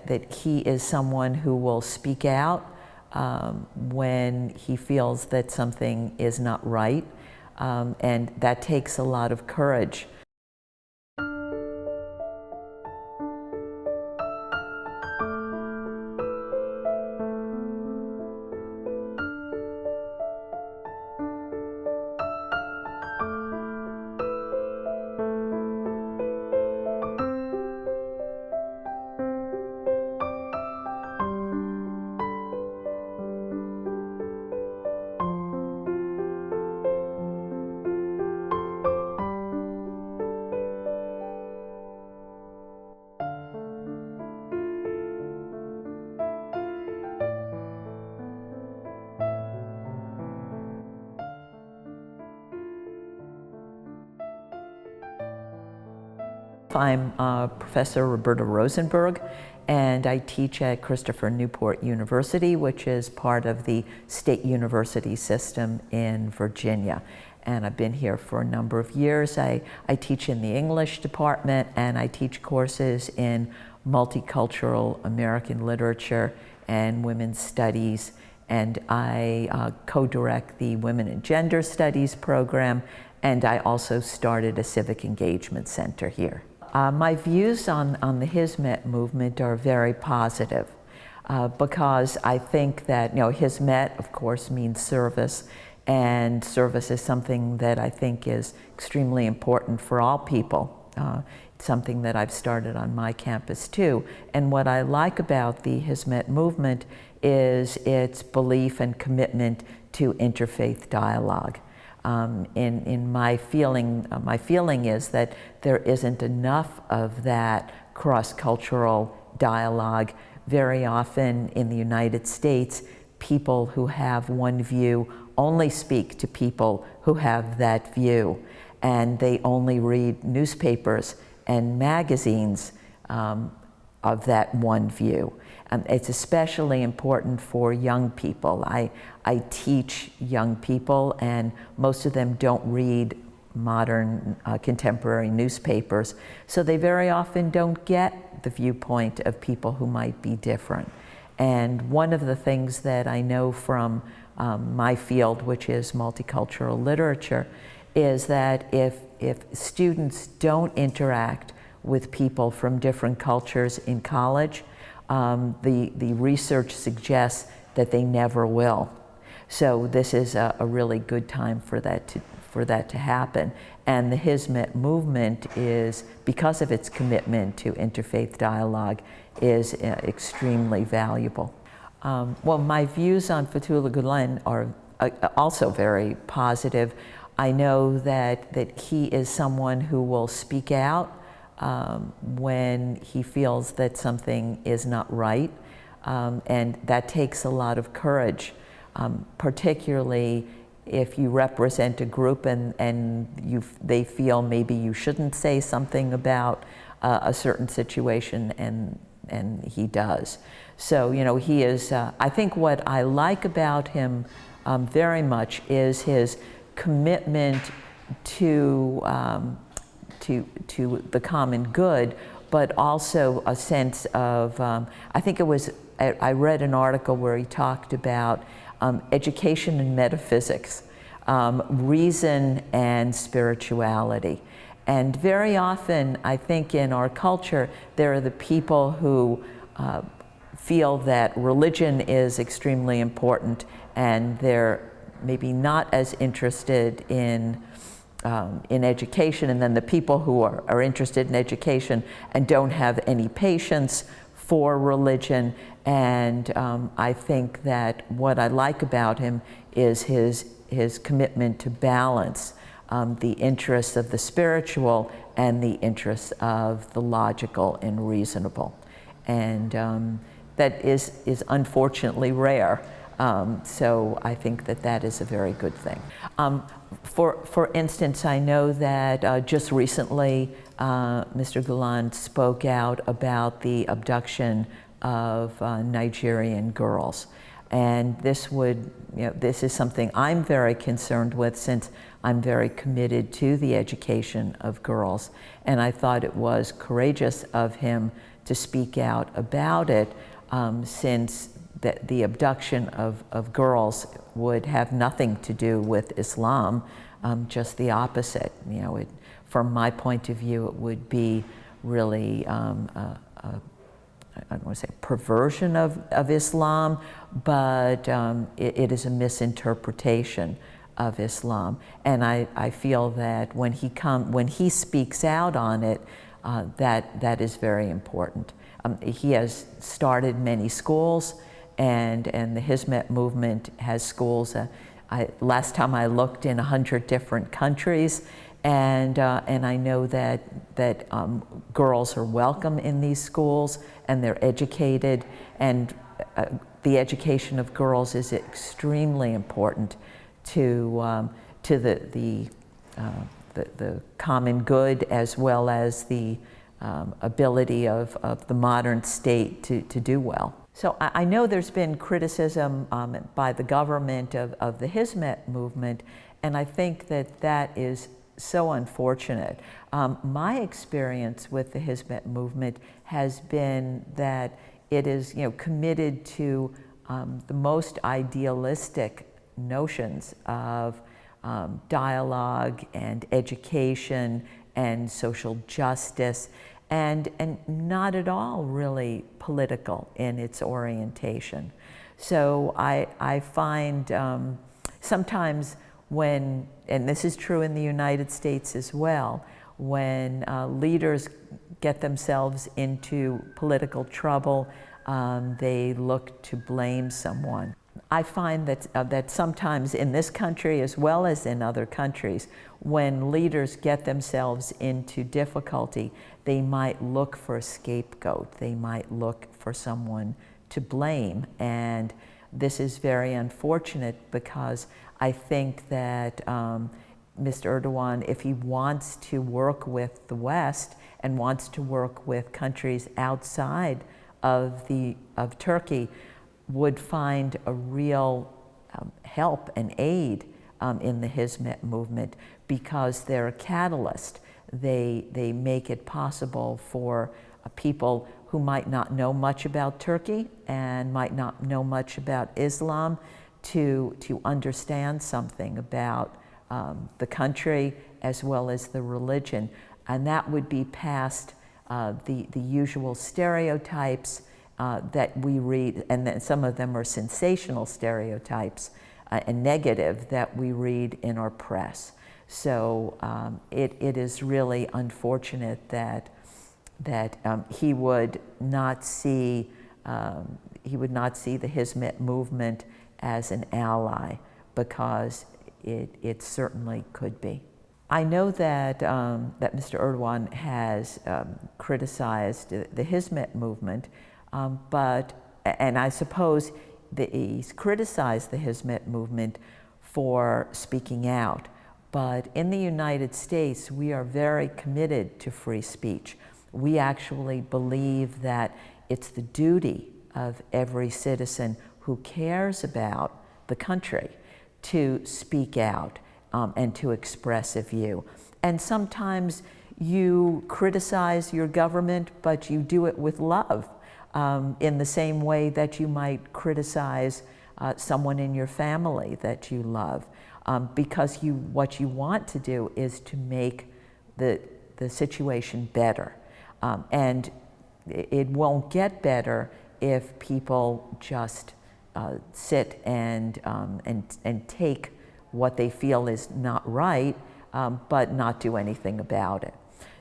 that he is someone who will speak out when he feels that something is not right, and that takes a lot of courage. I'm Professor Roberta Rosenberg, and I teach at Christopher Newport University, which is part of the state university system in Virginia. And I've been here for a number of years. I teach in the English department, and I teach courses in multicultural American literature and women's studies. And I co-direct the Women and Gender Studies program, and I also started a civic engagement center here. My views on the Hizmet movement are very positive because I think that, Hizmet, of course, means service, and service is something that I think is extremely important for all people. It's something that I've started on my campus too. And what I like about the Hizmet movement is its belief and commitment to interfaith dialogue. In my feeling is that there isn't enough of that cross-cultural dialogue. Very often in the United States, people who have one view only speak to people who have that view, and they only read newspapers and magazines of that one view. It's especially important for young people. I teach young people, and most of them don't read modern contemporary newspapers, so they very often don't get the viewpoint of people who might be different. And one of the things that I know from my field, which is multicultural literature, is that if students don't interact with people from different cultures in college, the research suggests that they never will. So this is a really good time for that to happen. And the Hizmet movement is, because of its commitment to interfaith dialogue, is extremely valuable. Well, my views on Fethullah Gülen are also very positive. I know that he is someone who will speak out when he feels that something is not right, and that takes a lot of courage, particularly if you represent a group and they feel maybe you shouldn't say something about a certain situation, and he does. So, he is, I think what I like about him very much is his commitment to the common good, but also a sense of, I read an article where he talked about education and metaphysics, reason and spirituality. And very often, I think in our culture, there are the people who feel that religion is extremely important, and they're maybe not as interested in education, and then the people who are interested in education and don't have any patience for religion. And I think that what I like about him is his commitment to balance the interests of the spiritual and the interests of the logical and reasonable. And that is unfortunately rare. So I think that is a very good thing. For instance, I know that just recently Mr. Gülen spoke out about the abduction of Nigerian girls. And this is something I'm very concerned with, since I'm very committed to the education of girls. And I thought it was courageous of him to speak out about it, since the abduction of girls would have nothing to do with Islam, just the opposite. You know, from my point of view, it would be really I don't want to say perversion of Islam, but it is a misinterpretation of Islam. And I feel that when he speaks out on it, that is very important. He has started many schools, and the Hizmet movement has schools. Last time I looked, in 100 different countries. And I know that girls are welcome in these schools, and they're educated, and the education of girls is extremely important to the common good, as well as the ability of the modern state to do well. So I know there's been criticism by the government of the Hizmet movement, and I think that is so unfortunate. My experience with the Hizmet movement has been that it is, committed to the most idealistic notions of dialogue and education and social justice, and not at all really political in its orientation. So I find sometimes when, and this is true in the United States as well, when leaders get themselves into political trouble, they look to blame someone. I find that sometimes in this country, as well as in other countries, when leaders get themselves into difficulty, they might look for a scapegoat. They might look for someone to blame. And this is very unfortunate, because I think that Mr. Erdogan, if he wants to work with the West and wants to work with countries outside of Turkey, would find a real help and aid in the Hizmet movement, because they're a catalyst. They make it possible for people who might not know much about Turkey and might not know much about Islam to understand something about the country as well as the religion. And that would be past the usual stereotypes that we read, and then some of them are sensational stereotypes and negative that we read in our press. So it is really unfortunate that he would not see the Hizmet movement as an ally, because it certainly could be. I know that Mr. Erdogan has criticized the Hizmet movement, and I suppose that he's criticized the Hizmet movement for speaking out. But in the United States, we are very committed to free speech. We actually believe that it's the duty of every citizen who cares about the country to speak out and to express a view. And sometimes you criticize your government, but you do it with love, in the same way that you might criticize someone in your family that you love, because what you want to do is to make the situation better. And it won't get better if people just sit and take what they feel is not right, but not do anything about it.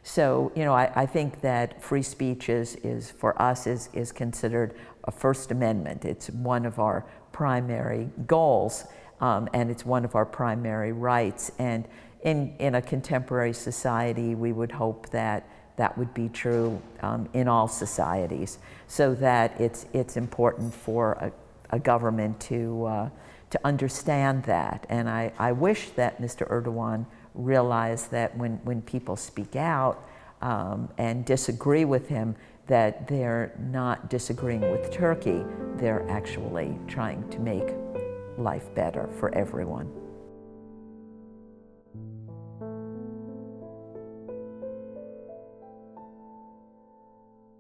So, I think that free speech is for us is considered a First Amendment. It's one of our primary goals, and it's one of our primary rights. And in a contemporary society, we would hope that that would be true in all societies, so that it's important for a government to understand that. And I wish that Mr. Erdogan realized that when people speak out and disagree with him, that they're not disagreeing with Turkey, they're actually trying to make life better for everyone.